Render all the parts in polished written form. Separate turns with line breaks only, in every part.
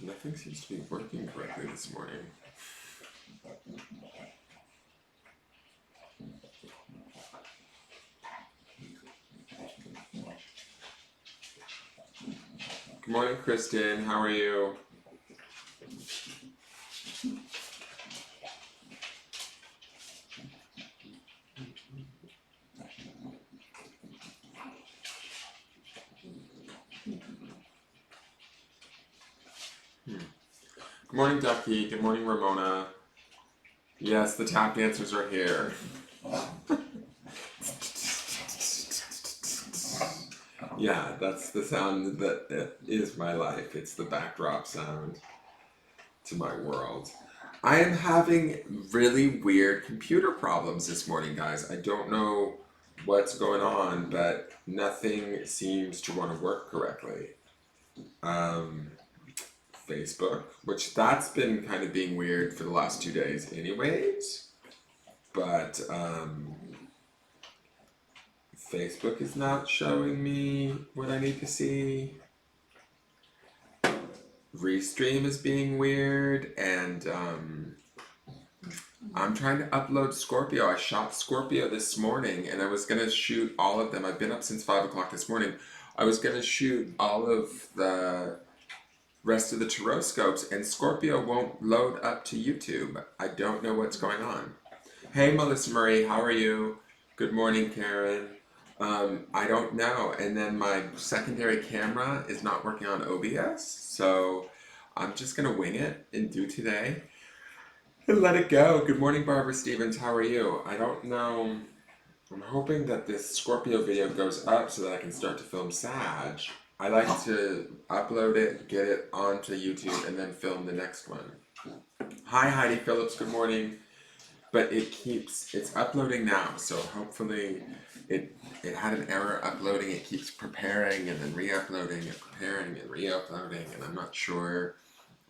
Nothing seems to be working correctly this morning. Good morning, Kristen. How are you? Good morning, Ducky. Good morning, Ramona. Yes, the tap dancers are here. Yeah, that's the sound that is my life. It's the backdrop sound to my world. I am having really weird computer problems this morning, guys. I don't know what's going on, but nothing seems to want to work correctly. Um, Facebook, which that's been kind of being weird for the last 2 days, anyways. But Facebook is not showing me what I need to see. Restream is being weird, and I'm trying to upload Scorpio. I shot Scorpio this morning, and I was gonna shoot all of them. I've been up since 5 o'clock this morning. I was gonna shoot all of the rest of the Taroscopes, and Scorpio won't load up to YouTube. I don't know what's going on. Hey, Melissa Marie, how are you? Good morning, Karen. I don't know. And then my secondary camera is not working on OBS, so I'm just gonna wing it and do today and let it go. Good morning, Barbara Stevens. How are you? I don't know. I'm hoping that this Scorpio video goes up so that I can start to film Sag. I like to upload it, get it onto YouTube, and then film the next one. Hi, Heidi Phillips. Good morning. But it's uploading now, so hopefully it had an error uploading. It keeps preparing and then re-uploading and preparing and re-uploading, and I'm not sure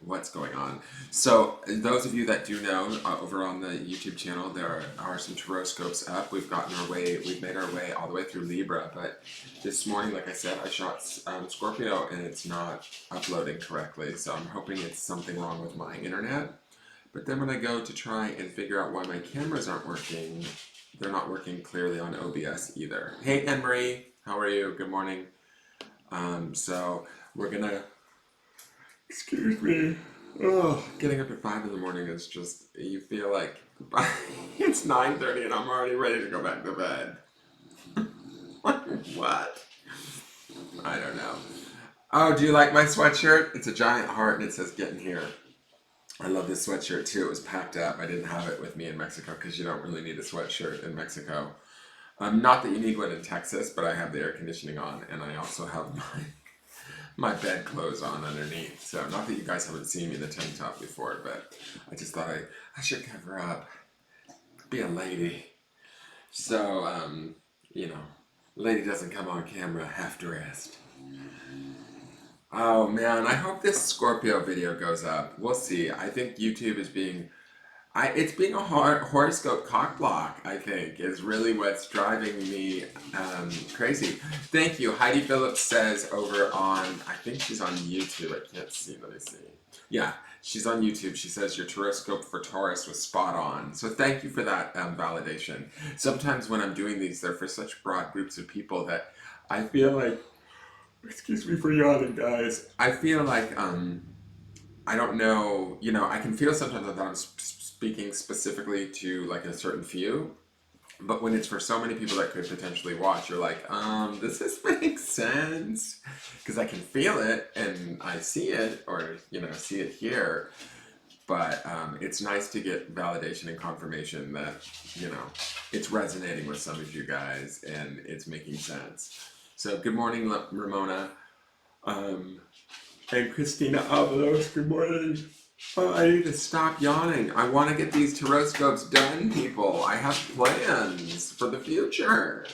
what's going on. So those of you that do know, over on the YouTube channel, there are some Taroscopes up. We've made our way all the way through Libra, but this morning, like I said, I shot Scorpio and it's not uploading correctly, so I'm hoping it's something wrong with my internet. But then when I go to try and figure out why my cameras aren't working, they're not working clearly on OBS either. Hey, Anne-Marie, how are you? Good morning. So we're gonna, excuse me. Oh, getting up at 5 in the morning is just, you feel like it's 9:30 and I'm already ready to go back to bed. What? I don't know. Oh, do you like my sweatshirt? It's a giant heart and it says "Get in here." I love this sweatshirt too. It was packed up. I didn't have it with me in Mexico because you don't really need a sweatshirt in Mexico. Not that you need one in Texas, but I have the air conditioning on, and I also have my bed clothes on underneath. So not that you guys haven't seen me in the tank top before, but I just thought I should cover up, be a lady. So lady doesn't come on camera half dressed. Oh man, I hope this Scorpio video goes up. We'll see. I think YouTube is it's being a horoscope cock block, I think, is really what's driving me crazy. Thank you. Heidi Phillips says over on, I think she's on YouTube. I can't see. Let me see. Yeah, she's on YouTube. She says your Taroscope for Taurus was spot on. So thank you for that validation. Sometimes when I'm doing these, they're for such broad groups of people that I feel like, excuse me for yawning, guys. I feel like I don't know, I can feel sometimes that I'm speaking specifically to like a certain few, but when it's for so many people that could potentially watch, you're like, does this make sense? Because I can feel it and I see it, or, see it here, but it's nice to get validation and confirmation that, it's resonating with some of you guys and it's making sense. So good morning, Ramona. And Christina Avalos, good morning. Oh, I need to stop yawning. I want to get these Taroscopes done, people. I have plans for the future.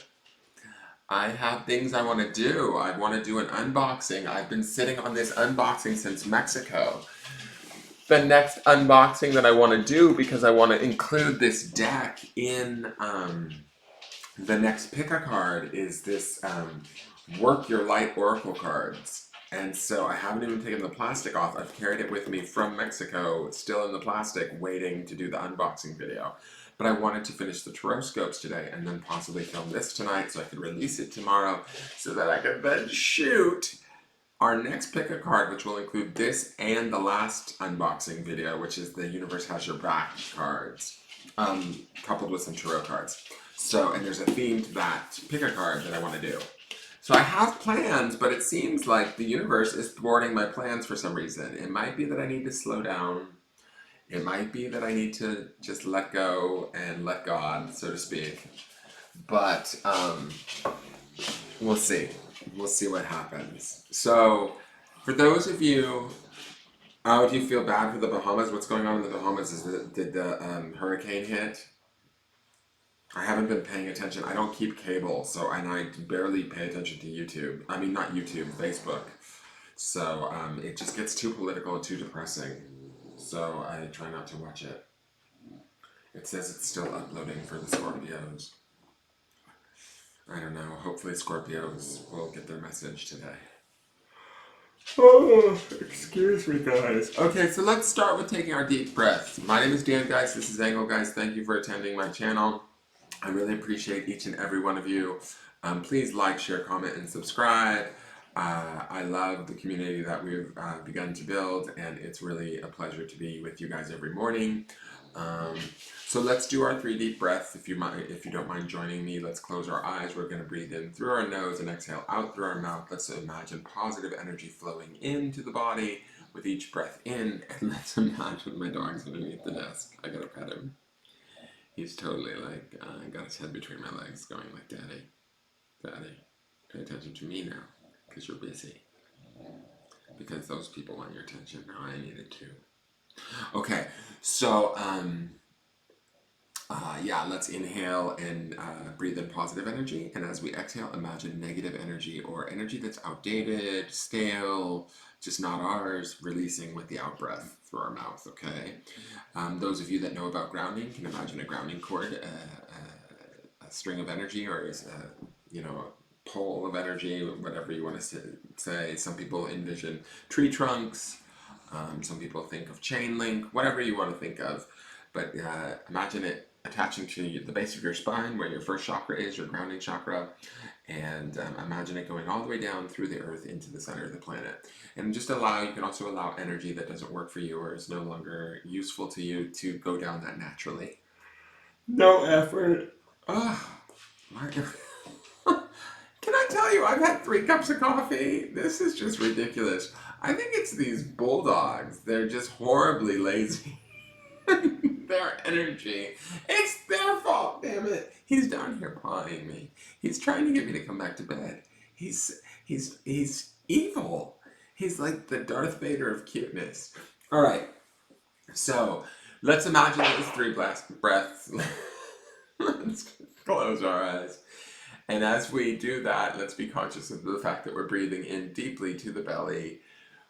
I have things I want to do. I want to do an unboxing. I've been sitting on this unboxing since Mexico. The next unboxing that I want to do, because I want to include this deck in the next pick a card, is this Work Your Light Oracle cards. And so I haven't even taken the plastic off. I've carried it with me from Mexico, still in the plastic, waiting to do the unboxing video. But I wanted to finish the tarot scopes today and then possibly film this tonight so I could release it tomorrow so that I could then shoot our next pick a card, which will include this and the last unboxing video, which is the Universe Has Your Back cards, coupled with some tarot cards. So, and there's a theme to that pick a card that I want to do. So I have plans, but it seems like the universe is thwarting my plans for some reason. It might be that I need to slow down. It might be that I need to just let go and let God, so to speak. But we'll see. We'll see what happens. So for those of you, how do you feel bad for the Bahamas? What's going on in the Bahamas? Did the hurricane hit? I haven't been paying attention. I don't keep cable, so and I barely pay attention to YouTube. I mean, not YouTube, Facebook. So it just gets too political and too depressing. So I try not to watch it. It says it's still uploading for the Scorpios. I don't know. Hopefully Scorpios will get their message today. Oh, excuse me, guys. Okay, so let's start with taking our deep breaths. My name is Engelgeist. This is Engelgeist. Thank you for attending my channel. I really appreciate each and every one of you. Please like, share, comment, and subscribe. I love the community that we've begun to build, and it's really a pleasure to be with you guys every morning. So let's do our 3 deep breaths. If you don't mind joining me, let's close our eyes. We're going to breathe in through our nose and exhale out through our mouth. Let's imagine positive energy flowing into the body with each breath in, and let's imagine my dog's underneath the desk. I gotta pet him. He's totally like, got his head between my legs going like, Daddy, Daddy, pay attention to me now, because you're busy. Because those people want your attention. Now I need it too. Okay, so, yeah, let's inhale and breathe in positive energy. And as we exhale, imagine negative energy or energy that's outdated, stale, just not ours, releasing with the out breath through our mouth, okay? Those of you that know about grounding can imagine a grounding cord, a string of energy, or a pole of energy, whatever you want to say. Some people envision tree trunks. Some people think of chain link, whatever you want to think of. But imagine it attaching to the base of your spine where your first chakra is, your grounding chakra. And imagine it going all the way down through the earth into the center of the planet. And just you can also allow energy that doesn't work for you or is no longer useful to you to go down that naturally. No effort. Can I tell you, I've had 3 cups of coffee. This is just ridiculous. I think it's these bulldogs. They're just horribly lazy. Their energy. It's their fault, damn it. He's down here pawing me. He's trying to get me to come back to bed. He's evil. He's like the Darth Vader of cuteness. All right. So let's imagine those 3 breaths. Let's close our eyes. And as we do that, let's be conscious of the fact that we're breathing in deeply to the belly.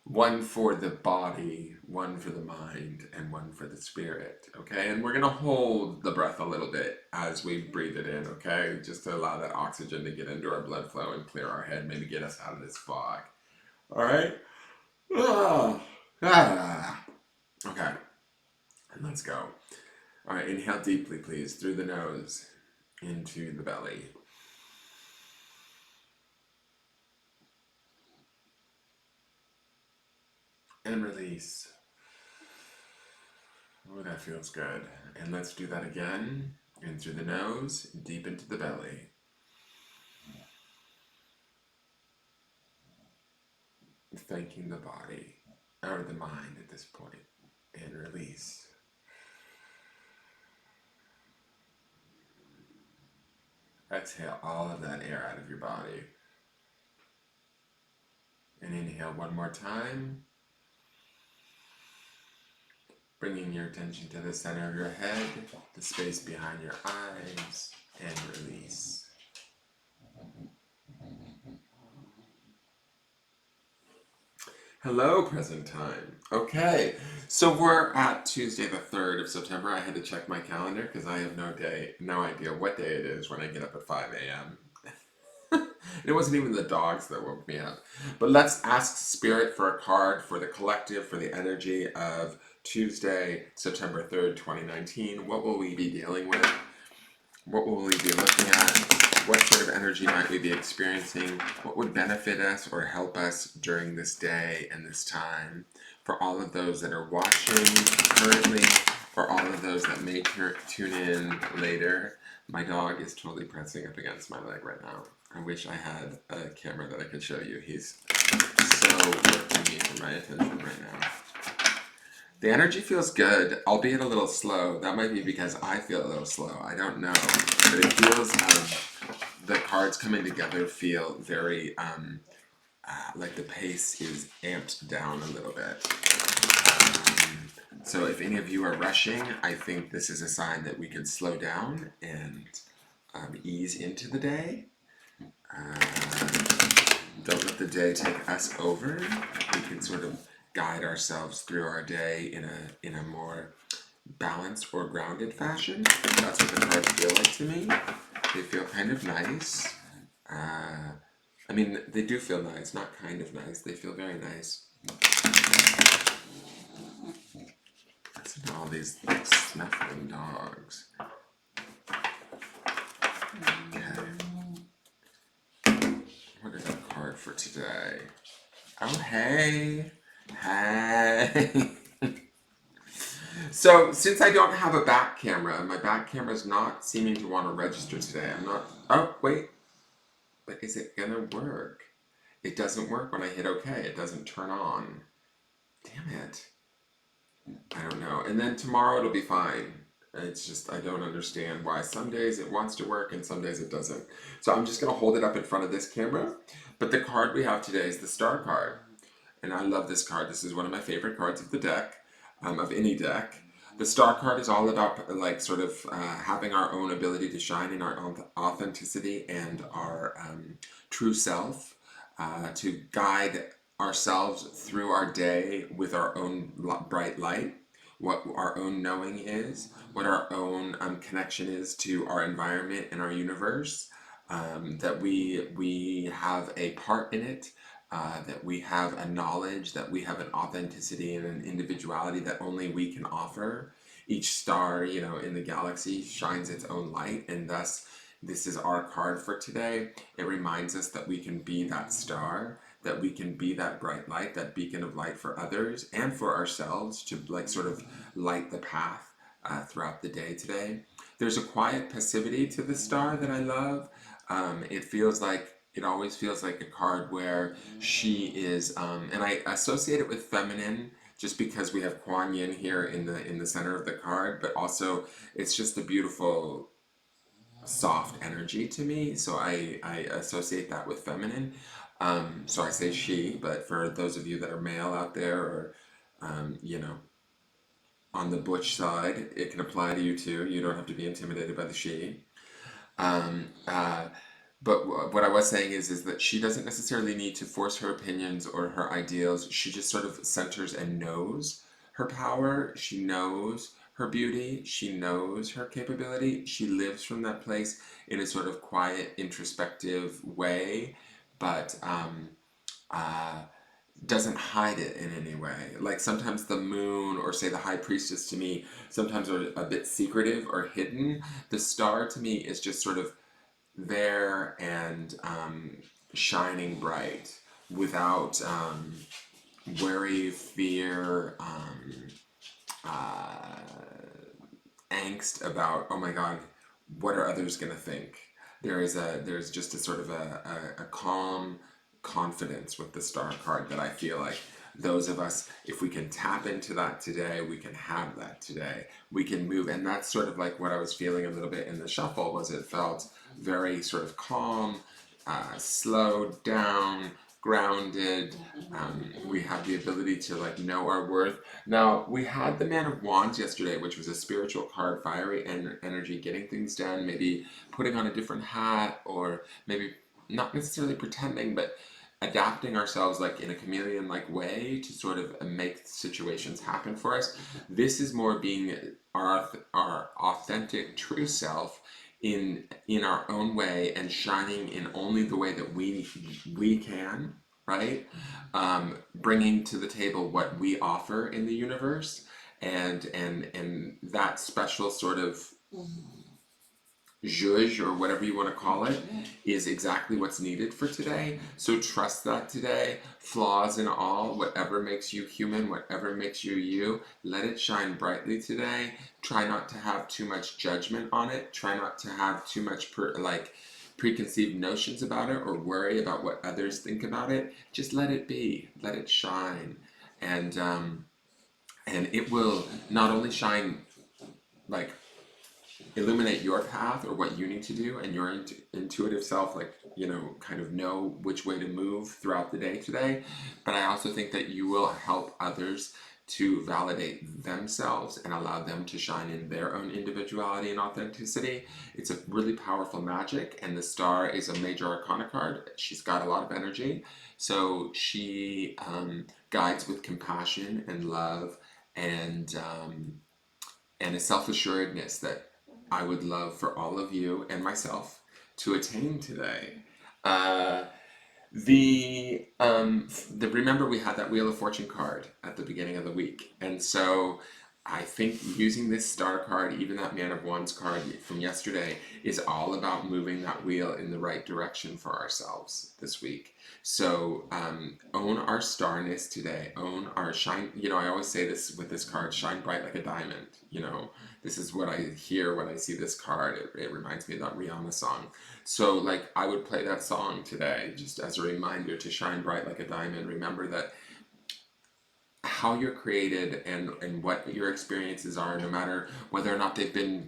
1 for the body, 1 for the mind, and 1 for the spirit, okay? And we're going to hold the breath a little bit as we breathe it in, okay? Just to allow that oxygen to get into our blood flow and clear our head, maybe get us out of this fog. All right? Okay. And let's go. All right, inhale deeply, please, through the nose into the belly. And release. Oh, that feels good. And let's do that again. In through the nose, deep into the belly. Thanking the body, or the mind at this point. And release. Exhale all of that air out of your body. And inhale 1 more time. Bringing your attention to the center of your head, the space behind your eyes, and release. Hello, present time. Okay, so we're at Tuesday the 3rd of September. I had to check my calendar because I have no idea what day it is when I get up at 5 a.m. It wasn't even the dogs that woke me up. But let's ask Spirit for a card for the collective, for the energy of Tuesday, September 3rd, 2019. What will we be dealing with? What will we be looking at? What sort of energy might we be experiencing? What would benefit us or help us during this day and this time? For all of those that are watching currently, for all of those that may tune in later, my dog is totally pressing up against my leg right now. I wish I had a camera that I could show you. He's so working me for my attention right now. The energy feels good, albeit a little slow. That might be because I feel a little slow. I don't know. But it feels, the cards coming together feel very, like the pace is amped down a little bit. So if any of you are rushing, I think this is a sign that we can slow down and ease into the day. Don't let the day take us over. We can sort of guide ourselves through our day in a more balanced or grounded fashion. That's what the cards feel like to me. They feel kind of nice. I mean, they do feel nice, not kind of nice. They feel very nice. Listen to all these like, snuffling dogs. Okay. What is our card for today? Oh, hey. Hey. So, since I don't have a back camera, my back camera is not seeming to want to register today. I'm not. Oh, wait. But is it gonna work? It doesn't work when I hit OK. It doesn't turn on. Damn it. I don't know. And then tomorrow it'll be fine. It's just, I don't understand why some days it wants to work and some days it doesn't. So I'm just going to hold it up in front of this camera. But the card we have today is the Star card. And I love this card. This is one of my favorite cards of the deck, of any deck. The Star card is all about like sort of having our own ability to shine in our own authenticity and our true self, to guide ourselves through our day with our own bright light, what our own knowing is, what our own connection is to our environment and our universe, that we have a part in it, that we have a knowledge, that we have an authenticity and an individuality that only we can offer. Each star, you know, in the galaxy shines its own light, and thus this is our card for today. It reminds us that we can be that star, that we can be that bright light, that beacon of light for others and for ourselves to like sort of light the path throughout the day today. There's a quiet passivity to the star that I love. It always feels like a card where she is, and I associate it with feminine just because we have Kuan Yin here in the center of the card, but also it's just a beautiful soft energy to me, so I associate that with feminine. So I say she, but for those of you that are male out there, or you know, on the butch side, it can apply to you too. You don't have to be intimidated by the she. Um, uh, but what I was saying is that she doesn't necessarily need to force her opinions or her ideals. She just sort of centers and knows her power. She knows her beauty. She knows her capability. She lives from that place in a sort of quiet, introspective way, but uh, doesn't hide it in any way. Like sometimes the moon or say the high priestess to me sometimes are a bit secretive or hidden. The star to me is just sort of there and shining bright without worry, fear, uh, angst about, oh my God, what are others going to think? There's just a sort of a calm confidence with the star card that I feel like those of us, if we can tap into that today, we can have that today. We can move, and that's sort of like what I was feeling a little bit in the shuffle. Was it felt very sort of calm, slowed down, grounded. We have the ability to like know our worth. Now we had the Man of Wands yesterday, which was a spiritual card, fiery energy, getting things done, maybe putting on a different hat, or maybe not necessarily pretending, but adapting ourselves like in a chameleon like way to sort of make situations happen for us. This is more being our authentic true self in our own way and shining in only the way that we can, right? Bringing to the table what we offer in the universe, and that special sort of zhuzh or whatever you want to call it is exactly what's needed for today. So trust that today, flaws and all, whatever makes you human, whatever makes you you, let it shine brightly today. Try not to have too much judgment on it. Try not to have too much preconceived notions about it or worry about what others think about it. Just let it be, let it shine, and it will not only shine like illuminate your path or what you need to do, and your intuitive self, like, kind of know which way to move throughout the day today. But I also think that you will help others to validate themselves and allow them to shine in their own individuality and authenticity. It's a really powerful magic, and the star is a major arcana card. She's got a lot of energy, so she guides with compassion and love, and a self-assuredness that I would love for all of you and myself to attain today. Uh, remember, we had that Wheel of Fortune card at the beginning of the week, and so I think using this star card, even that Man of Wands card from yesterday, is all about moving that wheel in the right direction for ourselves this week. So own our starness today, own our shine. I always say this with this card: shine bright like a diamond. This is what I hear when I see this card. It reminds me of that Rihanna song. So, like, I would play that song today just as a reminder to shine bright like a diamond. Remember that how you're created and what your experiences are, no matter whether or not they've been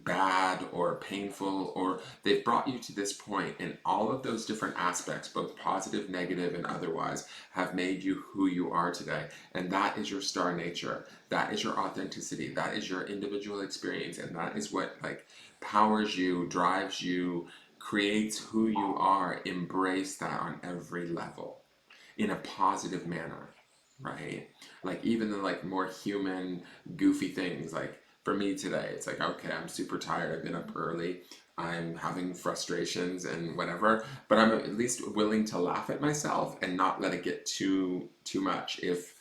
bad or painful, or they've brought you to this point, and all of those different aspects, both positive, negative, and otherwise, have made you who you are today. And that is your star nature. That is your authenticity. That is your individual experience. And that is what, like, powers you, drives you, creates who you are. Embrace that on every level in a positive manner, right? Like, even the like more human, goofy things, like for me today, it's like, okay, I'm super tired. I've been up early. I'm having frustrations and whatever, but I'm at least willing to laugh at myself and not let it get too much. If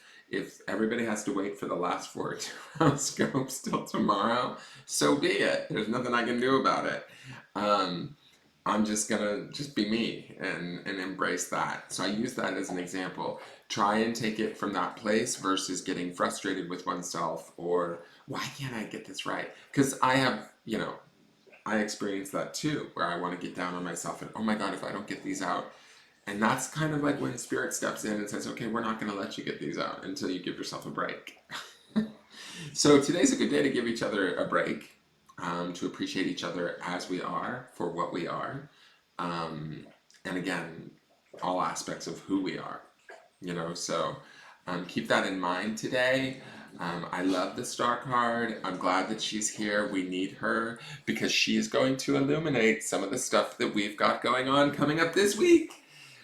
everybody has to wait for the last four horoscopes till tomorrow, so be it. There's nothing I can do about it. I'm just gonna just be me and embrace that. So I use that as an example. Try and take it from that place versus getting frustrated with oneself, or why can't I get this right? Because I experience that too, where I want to get down on myself and, oh my God, if I don't get these out. And that's kind of like when spirit steps in and says, okay, we're not going to let you get these out until you give yourself a break. So today's a good day to give each other a break, to appreciate each other as we are, for what we are. And again, all aspects of who we are, so keep that in mind today. I love the star card. I'm glad that she's here. We need her because she's going to illuminate some of the stuff that we've got going on coming up this week.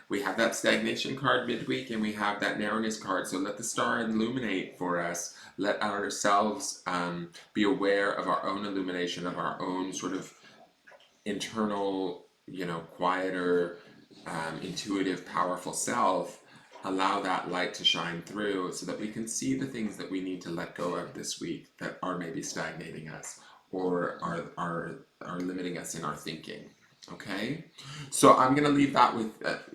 We have that stagnation card midweek, and we have that narrowness card. So let the star illuminate for us. Let ourselves be aware of our own illumination, of our own sort of internal, quieter, intuitive, powerful self. Allow that light to shine through so that we can see the things that we need to let go of this week that are maybe stagnating us or are limiting us in our thinking. Okay, so I'm gonna leave that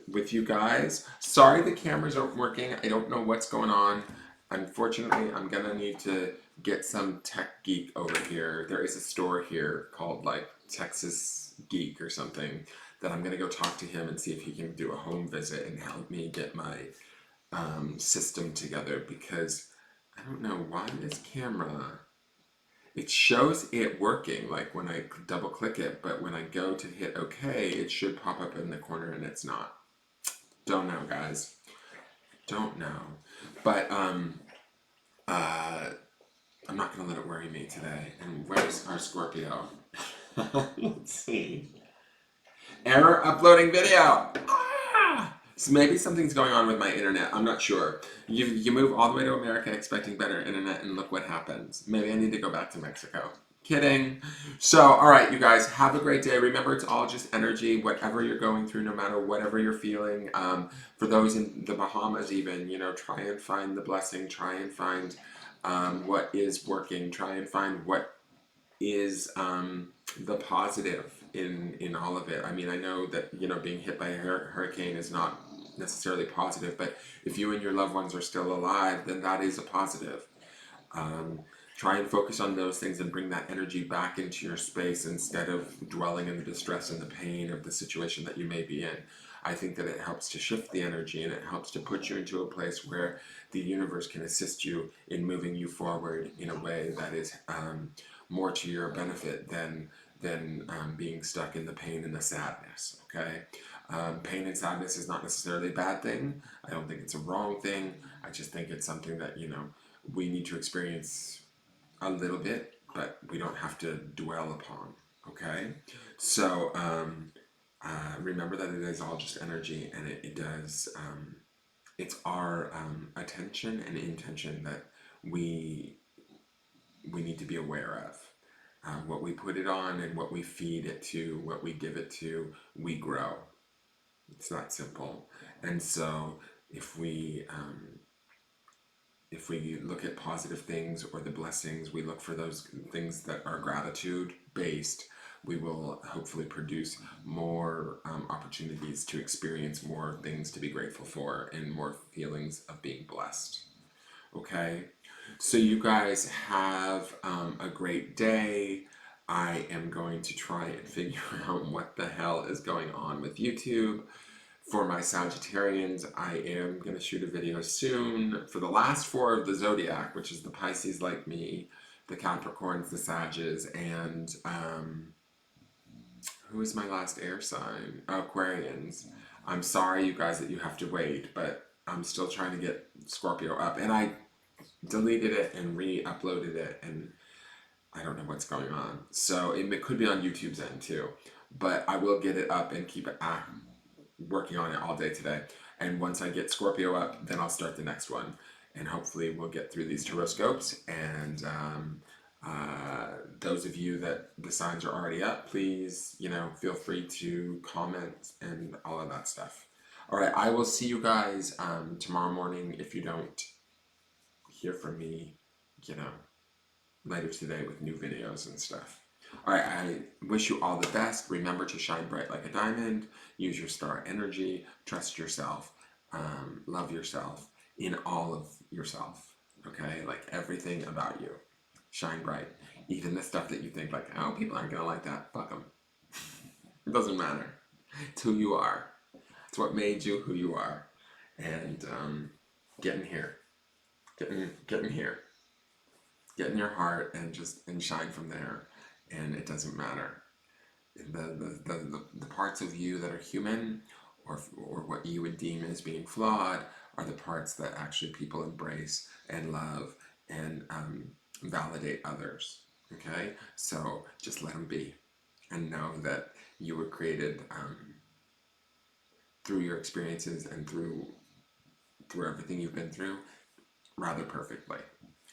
with you guys. Sorry the cameras aren't working. I don't know what's going on. Unfortunately, I'm gonna need to get some tech geek over here. There is a store here called like Texas Geek or something that I'm gonna go talk to him and see if he can do a home visit and help me get my system together, because I don't know why this camera, it shows it working like when I double click it, but when I go to hit OK, it should pop up in the corner and it's not. Don't know, guys. Don't know. But I'm not gonna let it worry me today. And where's our Scorpio? Let's see. Error uploading video. So maybe something's going on with my internet. I'm not sure. You move all the way to America expecting better internet, and look what happens. Maybe I need to go back to Mexico. Kidding. So, all right, you guys, have a great day. Remember, it's all just energy, whatever you're going through, no matter whatever you're feeling. For those in the Bahamas, even, try and find the blessing, try and find what is working, try and find what is the positive in all of it. I mean, I know that being hit by a hurricane is not necessarily positive, but if you and your loved ones are still alive, then that is a positive. Um, Try and focus on those things and bring that energy back into your space instead of dwelling in the distress and the pain of the situation that you may be in. I think that it helps to shift the energy and it helps to put you into a place where the universe can assist you in moving you forward in a way that is more to your benefit than being stuck in the pain and the sadness. Okay, pain and sadness is not necessarily a bad thing. I don't think it's a wrong thing. I just think it's something that we need to experience a little bit, but we don't have to dwell upon. Okay, so remember that it is all just energy, and it does. It's our attention and intention that we we need to be aware of. What we put it on and what we feed it to, what we give it to, we grow. It's that simple. And so if we if we look at positive things or the blessings, we look for those things that are gratitude based, we will hopefully produce more opportunities to experience more things to be grateful for and more feelings of being blessed. Okay? So, you guys have a great day. I am going to try and figure out what the hell is going on with YouTube. For my Sagittarians, I am going to shoot a video soon for the last four of the zodiac, which is the Pisces like me, the Capricorns, the Sages, and who is my last air sign? Aquarians. I'm sorry, you guys, that you have to wait, but I'm still trying to get Scorpio up. And I deleted it and re-uploaded it, and I don't know what's going on. So it could be on YouTube's end too. But I will get it up and keep it working on it all day today. And once I get Scorpio up, then I'll start the next one. And hopefully we'll get through these horoscopes. And those of you that the signs are already up, please, feel free to comment and all of that stuff. All right, I will see you guys tomorrow morning if you don't hear from me, later today with new videos and stuff. All right, I wish you all the best. Remember to shine bright like a diamond. Use your star energy. Trust yourself. Love yourself in all of yourself. Okay, like everything about you. Shine bright. Even the stuff that you think like, oh, people aren't gonna like that. Fuck them. It doesn't matter. It's who you are. It's what made you who you are. And get in here. Get in here. Get in your heart and shine from there. And it doesn't matter. The parts of you that are human or what you would deem as being flawed are the parts that actually people embrace and love and validate others. Okay? So just let them be and know that you were created through your experiences and through everything you've been through rather perfectly.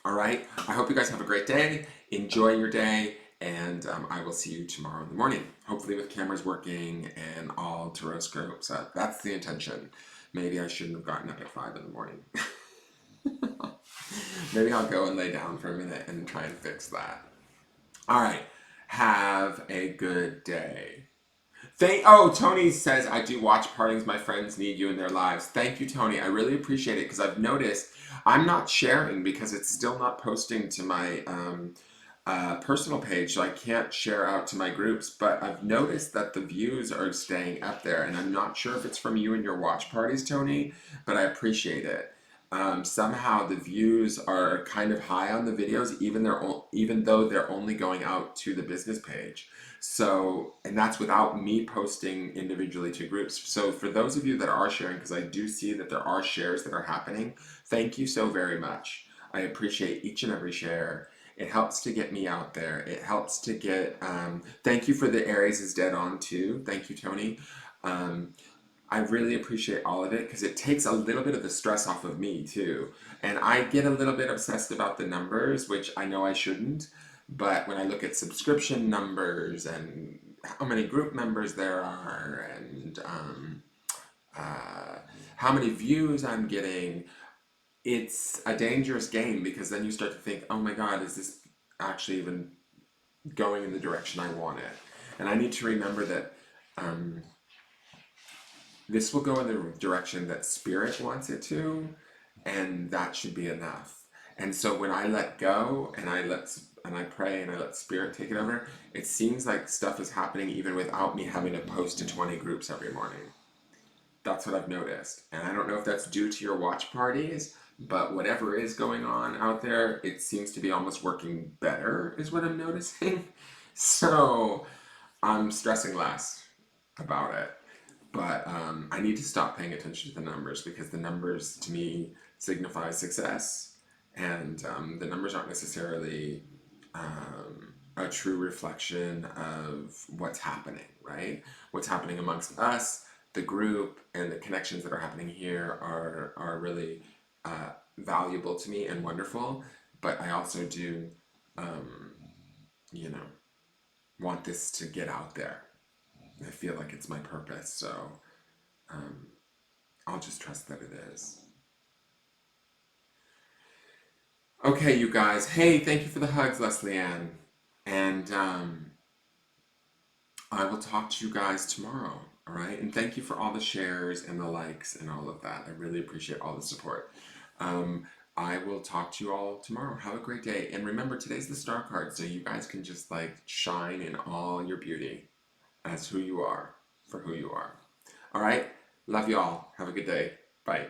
All right? I hope you guys have a great day. Enjoy your day. And I will see you tomorrow in the morning, hopefully with cameras working and all tarot scopes up. That's the intention. Maybe I shouldn't have gotten up at 5 in the morning. Maybe I'll go and lay down for a minute and try and fix that. All right. Have a good day. Tony says, I do watch partings. My friends need you in their lives. Thank you, Tony. I really appreciate it because I've noticed I'm not sharing because it's still not posting to my personal page, so I can't share out to my groups, but I've noticed that the views are staying up there, and I'm not sure if it's from you and your watch parties, Tony, but I appreciate it. Somehow the views are kind of high on the videos, even though they're only going out to the business page. So, and that's without me posting individually to groups. So for those of you that are sharing, because I do see that there are shares that are happening, thank you so very much. I appreciate each and every share. It helps to get me out there. It helps to get, thank you for the Aries is dead on too. Thank you, Tony. I really appreciate all of it because it takes a little bit of the stress off of me too. And I get a little bit obsessed about the numbers, which I know I shouldn't, But when I look at subscription numbers and how many group members there are and uh, how many views I'm getting, it's a dangerous game because then you start to think, oh my God, is this actually even going in the direction I want it? And I need to remember that um, this will go in the direction that spirit wants it to, and that should be enough. And so when I let go and I pray and I let spirit take it over, it seems like stuff is happening even without me having to post to 20 groups every morning. That's what I've noticed. And I don't know if that's due to your watch parties, but whatever is going on out there, it seems to be almost working better, is what I'm noticing. So I'm stressing less about it. But I need to stop paying attention to the numbers because the numbers to me signify success, and the numbers aren't necessarily a true reflection of what's happening, right? What's happening amongst us, the group, and the connections that are happening here are really valuable to me and wonderful. But I also do, um, you know, want this to get out there. I feel like it's my purpose, so um, I'll just trust that it is. Okay, you guys. Hey, thank you for the hugs, Leslie Ann. And I will talk to you guys tomorrow. All right. And thank you for all the shares and the likes and all of that. I really appreciate all the support. Um, I will talk to you all tomorrow. Have a great day. And remember, today's the star card, so you guys can just like shine in all your beauty as who you are, for who you are. All right. Love you all. Have a good day. Bye.